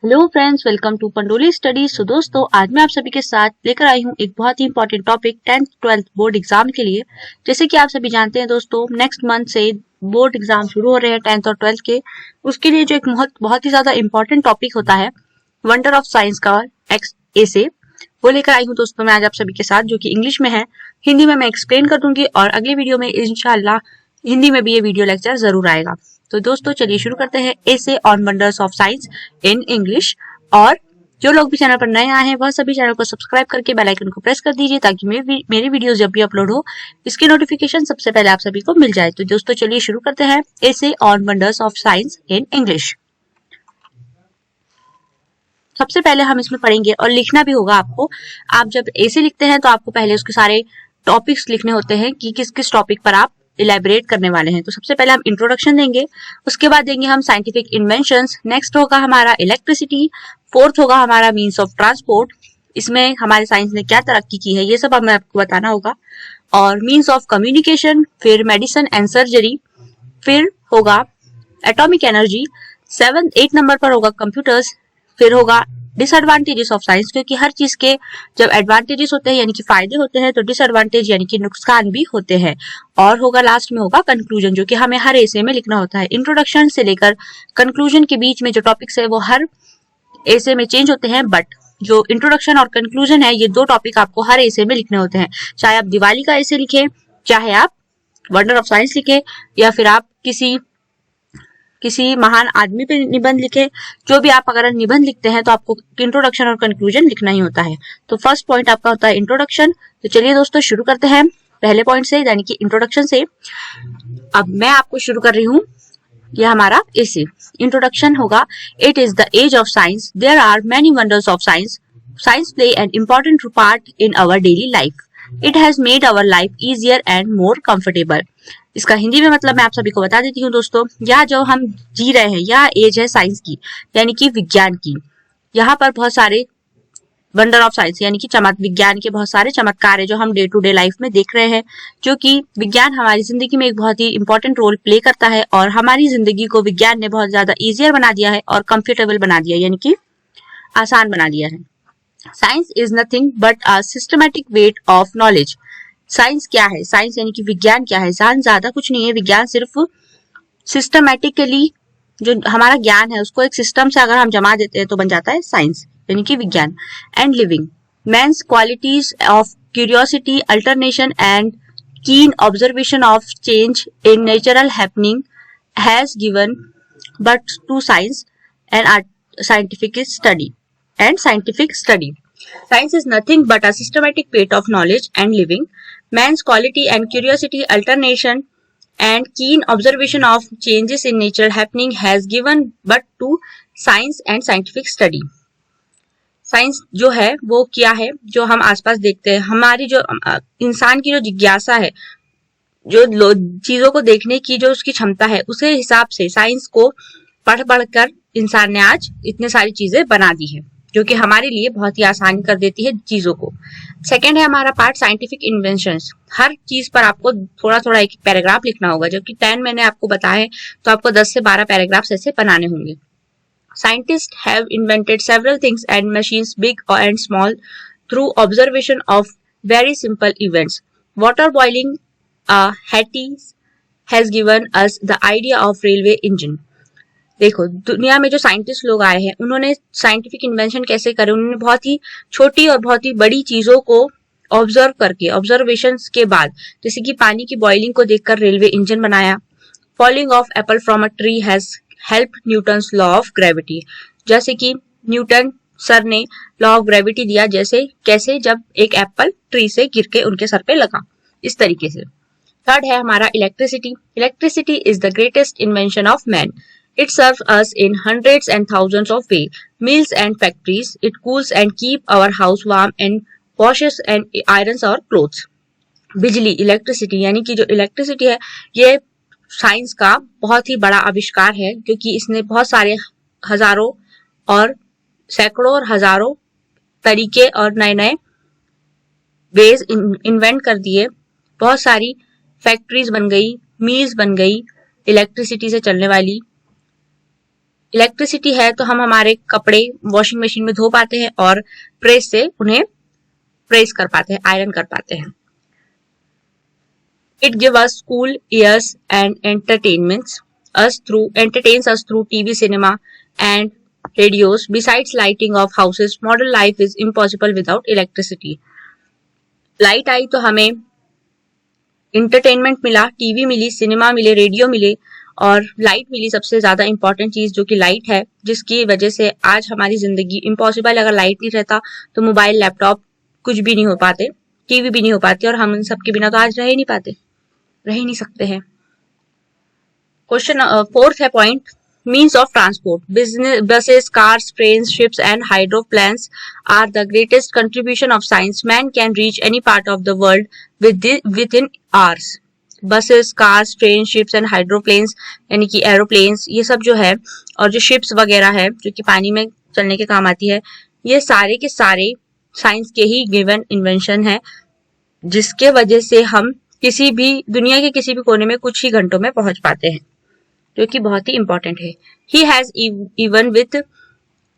Hello friends, welcome to Pandoli studies. तो दोस्तों, आज मैं आप सभी के साथ लेकर आई हूँ एक बहुत ही important topic 10th 12th board exam के लिए। जैसे कि आप सभी जानते हैं दोस्तों, नेक्स्ट मंथ से बोर्ड एग्जाम शुरू हो रहे हैं 10th और 12th के। उसके लिए जो एक बहुत ही ज्यादा इंपॉर्टेंट टॉपिक होता है वंडर ऑफ साइंस का एक्स ऐसे, वो लेकर आई हूँ दोस्तों मैं आज आप सभी के साथ, जो कि इंग्लिश में है। हिंदी में मैं एक्सप्लेन कर दूंगी और अगली वीडियो में इंशाल्लाह हिंदी में भी ये वीडियो लेक्चर जरूर आएगा। तो दोस्तों चलिए शुरू करते हैं ऐसे on wonders of science in English. और जो लोग भी चैनल पर नए आए हैं वह सभी चैनल को सब्सक्राइब करके बेल आइकन को प्रेस कर दीजिए ताकि मेरी वीडियोस जब भी अपलोड हो इसकी नोटिफिकेशन सबसे पहले आप सभी को मिल जाए। तो दोस्तों चलिए शुरू करते हैं ऐसे on wonders of science in English. सबसे पहले हम इसमें पढ़ेंगे और लिखना भी होगा आपको। आप जब ऐसे लिखते हैं तो आपको पहले उसके सारे टॉपिक्स लिखने होते हैं कि किस किस टॉपिक पर आप इलेबोरेट करने वाले हैं। तो सबसे पहले हम इंट्रोडक्शन देंगे, उसके बाद देंगे हम साइंटिफिक इन्वेंशंस, नेक्स्ट होगा हमारा इलेक्ट्रिसिटी, फोर्थ होगा हमारा मीन्स ऑफ ट्रांसपोर्ट, इसमें हमारे साइंस ने क्या तरक्की की है ये सब हमें आपको बताना होगा, और मीन्स ऑफ कम्युनिकेशन, फिर मेडिसिन एंड सर्जरी, फिर होगा एटॉमिक एनर्जी, 8 नंबर पर होगा कंप्यूटर्स, फिर होगा डिसएडवांटेजेस ऑफ साइंस, क्योंकि हर चीज के जब एडवांटेजेस होते हैं यानी कि फायदे होते हैं तो डिसएडवांटेज यानी कि नुकसान भी होते हैं। और होगा लास्ट में होगा कंक्लूजन, जो कि हमें हर एसे में लिखना होता है। इंट्रोडक्शन से लेकर कंक्लूजन के बीच में जो टॉपिक्स है वो हर एसे में चेंज होते हैं, बट जो इंट्रोडक्शन और कंक्लूजन है ये दो टॉपिक आपको हर एसे में लिखने होते हैं। चाहे आप दिवाली का एसे लिखें, चाहे आप वंडर ऑफ साइंस लिखे, या फिर आप किसी महान आदमी पे निबंध लिखे, जो भी आप अगर निबंध लिखते हैं तो आपको इंट्रोडक्शन और कंक्लूजन लिखना ही होता है। तो फर्स्ट पॉइंट आपका होता है इंट्रोडक्शन। तो चलिए दोस्तों शुरू करते हैं पहले पॉइंट से, यानी कि इंट्रोडक्शन से। अब मैं आपको शुरू कर रही हूँ, यह हमारा एसे। इंट्रोडक्शन होगा, it is the age of science, there are many wonders of science, science play an important part in our daily life, it has made our life easier and more comfortable. इसका हिंदी में मतलब मैं आप सभी को बता देती हूँ दोस्तों। यह जो हम जी रहे हैं यह एज है साइंस की, यानी कि विज्ञान की। यहाँ पर बहुत सारे वंडर ऑफ साइंस यानी कि विज्ञान के बहुत सारे चमत्कार है जो हम डे टू डे लाइफ में देख रहे हैं, जो कि विज्ञान हमारी जिंदगी में एक बहुत ही इंपॉर्टेंट रोल प्ले करता है, और हमारी जिंदगी को विज्ञान ने बहुत ज्यादा इजियर बना दिया है और कंफर्टेबल बना दिया, यानी कि आसान बना दिया है। Science is nothing but a systematic weight of knowledge. Science क्या है? साइंस यानी कि विज्ञान क्या है? साइंस ज्यादा कुछ नहीं है, विज्ञान सिर्फ सिस्टमैटिकली जो हमारा ज्ञान है उसको एक सिस्टम से अगर हम जमा देते हैं तो बन जाता है साइंस, यानी कि विज्ञान। And living man's qualities of curiosity, alternation and keen observation of change in natural happening has given but to science and scientific study Science is nothing but a systematic weight of knowledge and living. Man's quality and curiosity, alternation, and keen observation of changes in nature happening has given birth to science and scientific study. Science जो है वो क्या है? जो हम आसपास देखते हैं, हमारी जो इंसान की जो जिज्ञासा है, जो चीजों को देखने की जो उसकी क्षमता है, उसे हिसाब से साइंस को पढ़ कर इंसान ने आज इतने सारी चीजें बना दी है, जो कि हमारे लिए बहुत ही आसान कर देती है चीजों को। सेकंड है हमारा पार्ट साइंटिफिक इन्वेंशंस। हर चीज पर आपको थोड़ा थोड़ा एक पैराग्राफ लिखना होगा, जबकि 10 मैंने आपको बताया तो आपको 10 से 12 पैराग्राफ्स ऐसे बनाने होंगे। Scientist have invented several things and machines big and small through observation of very simple events. Water boiling has given us the idea of railway engine. देखो, दुनिया में जो साइंटिस्ट लोग आए हैं उन्होंने साइंटिफिक इन्वेंशन कैसे करे? उन्होंने बहुत ही छोटी और बहुत ही बड़ी चीजों को ऑब्जर्व करके, ऑब्जर्वेशन के बाद, जैसे कि पानी की बॉइलिंग को देखकर रेलवे इंजन बनाया। Falling of Apple from a tree has help Newton's law of gravity. जैसे कि न्यूटन सर ने लॉ ऑफ ग्रेविटी दिया, जैसे कैसे जब एक एप्पल ट्री से गिर के उनके सर पे लगा, इस तरीके से। थर्ड है हमारा electricity. Electricity is the greatest invention of man. It serves us in hundreds and thousands of ways, mills and factories. It cools and keep our house warm and washes and irons our clothes. बिजली, electricity, यानी कि जो electricity है ये science का बहुत ही बड़ा आविष्कार है, क्योंकि इसने बहुत सारे हजारों और सैकड़ों और हजारों तरीके और नए नए वेज इन्वेंट कर दिए। बहुत सारी फैक्ट्रीज बन गई, मिल्स बन गई इलेक्ट्रिसिटी से चलने वाली, इलेक्ट्रिसिटी है तो हम हमारे कपड़े वॉशिंग मशीन में धो पाते हैं और प्रेस से उन्हें प्रेस कर पाते हैं, आयरन कर पाते हैं। It gives us cool ears and entertains us through TV, cinema, and radios. Besides lighting of houses, modern life is impossible without electricity. Light आई तो हमें इंटरटेनमेंट मिला, टीवी मिली, सिनेमा मिले, रेडियो मिले और लाइट मिली। सबसे ज्यादा इंपॉर्टेंट चीज जो कि लाइट है, जिसकी वजह से आज हमारी जिंदगी इम्पॉसिबल। अगर लाइट नहीं रहता तो मोबाइल, लैपटॉप कुछ भी नहीं हो पाते, टीवी भी नहीं हो पाती और हम इन सब के बिना तो आज रह ही नहीं पाते, रह ही नहीं सकते हैं। क्वेश्चन 4th है point, means of transport. Buses, cars, train, ships and hydroplanes are the greatest contribution of science. Man can reach any part of the world within hours. Buses, cars, train, ships and hydroplanes यानी कि aeroplanes, ये सब जो है, और जो ships वगैरह है जो कि पानी में चलने के काम आती है, ये सारे के सारे साइंस के ही गिवन इन्वेंशन है, जिसके वजह से हम किसी भी दुनिया के किसी भी कोने में कुछ ही घंटों में पहुंच पाते हैं, जो कि बहुत ही इंपॉर्टेंट है। He has even with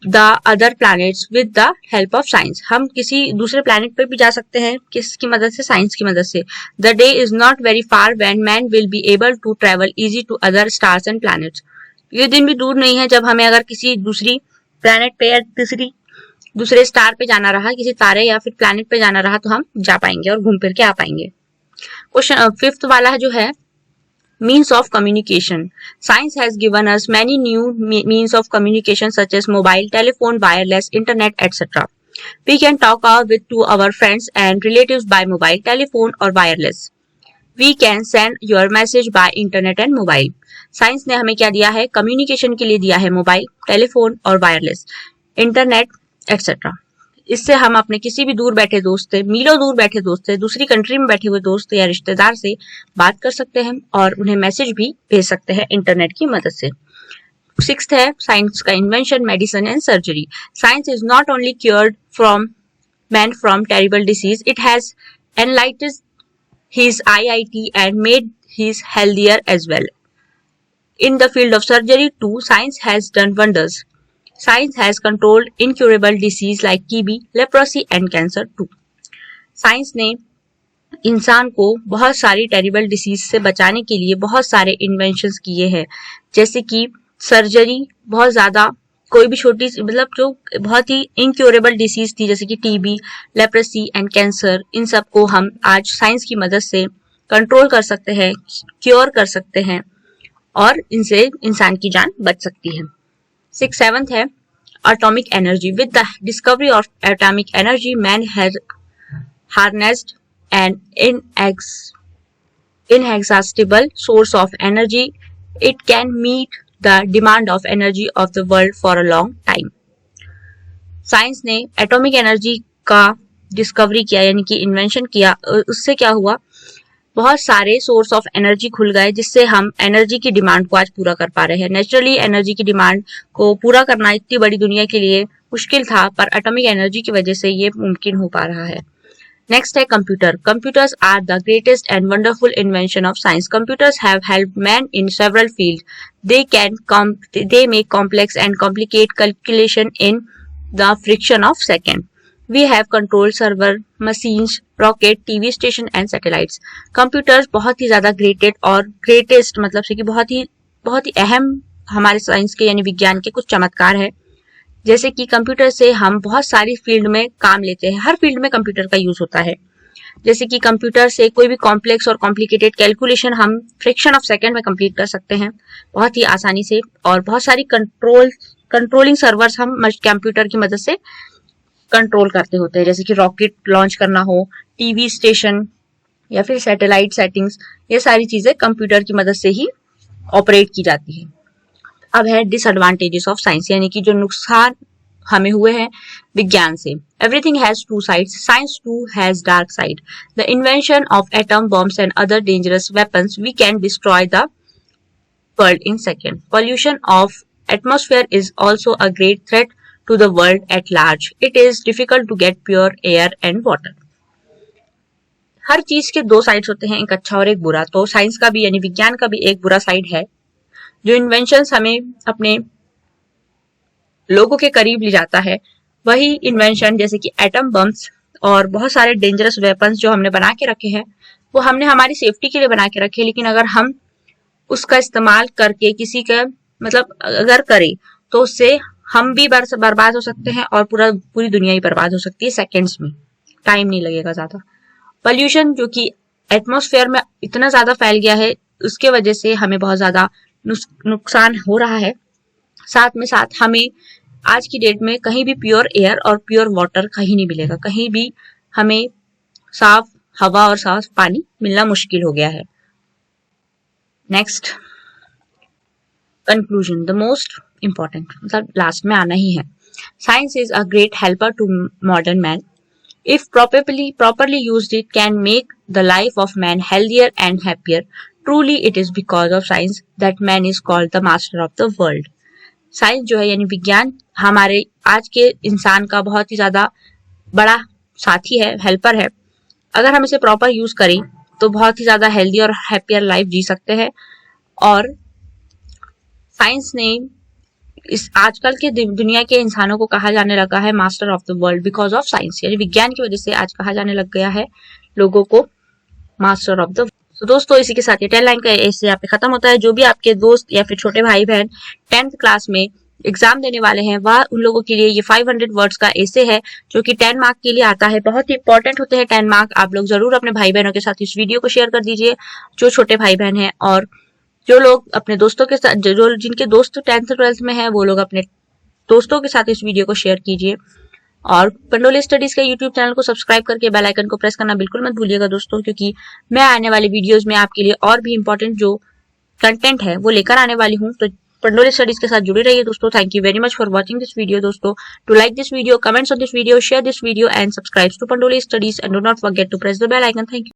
the other planets with the help of science. हम किसी दूसरे प्लैनेट पर भी जा सकते हैं, किसकी मदद से? साइंस की मदद से। The day is not very far when man will be able to travel easy to other stars and planets. ये दिन भी दूर नहीं है जब हमें अगर किसी दूसरी प्लैनेट पे या दूसरे स्टार पे जाना रहा, किसी तारे या फिर प्लैनेट पे जाना रहा, तो हम जा पाएंगे और घूम फिर के आ पाएंगे। क्वेश्चन 5th वाला जो है, means of communication. Science has given us many new means of communication such as mobile, telephone, wireless, internet, etc. We can talk to our friends and relatives by mobile, telephone or wireless. We can send your message by internet and mobile. Science ने हमें क्या दिया है? Communication के लिए दिया है mobile, telephone और वायरलेस, इंटरनेट etc. इससे हम अपने किसी भी दूर बैठे दोस्त से, मीलों दूर बैठे दोस्त से, दूसरी कंट्री में बैठे हुए दोस्त या रिश्तेदार से बात कर सकते हैं और उन्हें मैसेज भी भेज सकते हैं इंटरनेट की मदद से। 6th है साइंस का invention, medicine and surgery. Science is not only cured man from terrible disease, it has एनलाइटेड his IIT and made his healthier as well. In the field of surgery too, science has done wonders. Science has controlled incurable disease like TB, leprosy and cancer too. Science ने इंसान को बहुत सारी terrible disease से बचाने के लिए बहुत सारे इन्वेंशंस किए हैं, जैसे कि सर्जरी, बहुत ज्यादा कोई भी छोटी मतलब जो बहुत ही इनक्योरेबल डिसीज थी जैसे कि टीबी, लेप्रेसी एंड कैंसर, इन सब को हम आज साइंस की मदद से कंट्रोल कर सकते हैं, क्योर कर सकते हैं और इनसे इंसान की जान बच सकती है। 7th है atomic energy. With the discovery of atomic energy, man has harnessed an inexhaustible source of energy. It can meet the demand of energy of the world for a long time. Science ने atomic energy का discovery किया यानी कि invention किया, उससे क्या हुआ, बहुत सारे सोर्स ऑफ एनर्जी खुल गए जिससे हम एनर्जी की डिमांड को आज पूरा कर पा रहे हैं। नेचुरली एनर्जी की डिमांड को पूरा करना इतनी बड़ी दुनिया के लिए मुश्किल था, पर एटॉमिक एनर्जी की वजह से ये मुमकिन हो पा रहा है। नेक्स्ट है computer. Computers are the greatest and wonderful invention of science. Computers have helped man in several field. They make complex and complicate calculation in the friction of second. We have control server, machines, rocket, TV station and satellites. Computers बहुत ही ज्यादा greatest मतलब से कि बहुत ही अहम हमारे science के यानी विज्ञान के कुछ चमत्कार है। जैसे कि कंप्यूटर से हम बहुत सारी फील्ड में काम लेते हैं, हर फील्ड में कंप्यूटर का यूज होता है। जैसे कि कंप्यूटर से कोई भी कॉम्प्लेक्स और कॉम्प्लिकेटेड कैलकुलेशन हम फ्रिक्शन ऑफ सेकेंड में कंप्लीट कर सकते हैं बहुत ही आसानी से, और बहुत सारी कंट्रोलिंग सर्वर्स हम कंप्यूटर की मदद से कंट्रोल करते होते हैं, जैसे कि रॉकेट लॉन्च करना हो, टीवी स्टेशन या फिर सैटेलाइट सेटिंग्स, ये सारी चीजें कंप्यूटर की मदद से ही ऑपरेट की जाती है। अब है डिसएडवांटेजेस ऑफ साइंस यानी कि जो नुकसान हमें हुए हैं विज्ञान से। Everything has two sides, science too has dark side. The invention of atom bombs and other dangerous weapons, we can destroy the world in second. Pollution of atmosphere is also a great threat to the world at large. It is difficult to get pure air and water. हर चीज के दो sides होते हैं, एक अच्छा और एक बुरा। तो साइंस का भी यानी विज्ञान का भी एक बुरा साइड है। जो इन्वेंशंस हमें अपने लोगों के करीब ले जाता है, वही इन्वेंशन जैसे कि एटम बम्स और बहुत सारे डेंजरस वेपन्स जो हमने बना के रखे हैं, वो हमने हमारी सेफ्टी के लिए बना के रखे, लेकिन अगर हम उसका इस्तेमाल करके किसी का मतलब अगर करें तो उससे हम भी बर्बाद हो सकते हैं और पूरी दुनिया ही बर्बाद हो सकती है सेकेंड्स में, टाइम नहीं लगेगा ज्यादा। पोल्यूशन जो कि एटमॉस्फेयर में इतना ज्यादा फैल गया है, उसके वजह से हमें बहुत ज्यादा नुकसान हो रहा है। साथ में साथ हमें आज की डेट में कहीं भी प्योर एयर और प्योर वाटर कहीं नहीं मिलेगा, कहीं भी हमें साफ हवा और साफ पानी मिलना मुश्किल हो गया है। Next, conclusion, the most important, मतलब लास्ट में आना ही है। Science is a great helper to modern man. If properly used, it can make the life of man healthier and happier. Truly, it is because of science that man is called the master of the world. Science जो है यानी विज्ञान हमारे आज के इंसान का बहुत ही ज्यादा बड़ा साथी है, हेल्पर है। अगर हम इसे प्रॉपर यूज करें तो बहुत ही ज्यादा हेल्दी और हैप्पियर लाइफ जी सकते हैं। और साइंस ने इस आजकल के दुनिया के इंसानों को कहा जाने लगा है master of the world because of science, यानी विज्ञान की वजह से आज कहा जाने लग गया है लोगों को मास्टर ऑफ द। तो दोस्तों इसी के साथ ये 10 लाइन का ऐसे यहाँ पे खत्म होता है। जो भी आपके दोस्त या फिर छोटे भाई बहन 10th क्लास में एग्जाम देने वाले हैं, वह उन लोगों के लिए ये 500 वर्ड्स का ऐसे है जो कि 10 मार्क के लिए आता है। बहुत ही इंपॉर्टेंट होते हैं 10 मार्क। आप लोग जरूर अपने भाई बहनों के साथ इस वीडियो को शेयर कर दीजिए, जो छोटे भाई बहन हैं, और जो लोग अपने दोस्तों के साथ, जो जिनके दोस्त 10th 12th में है, वो लोग अपने दोस्तों के साथ इस वीडियो को शेयर कीजिए। और पंडोली स्टडीज के यूट्यूब चैनल को सब्सक्राइब करके बेल आइकन को प्रेस करना बिल्कुल मत भूलिएगा दोस्तों, क्योंकि मैं आने वाले वीडियोस में आपके लिए और भी इंपॉर्टेंट जो कंटेंट है वो लेकर आने वाली हूँ। तो पंडोली स्टडीज के साथ जुड़े रहिए दोस्तों। Thank you very much for watching this video दोस्तों। To like this video, comments on this video, share this video and subscribe to Pandoli studies and do not forget to press the bell icon. Thank you.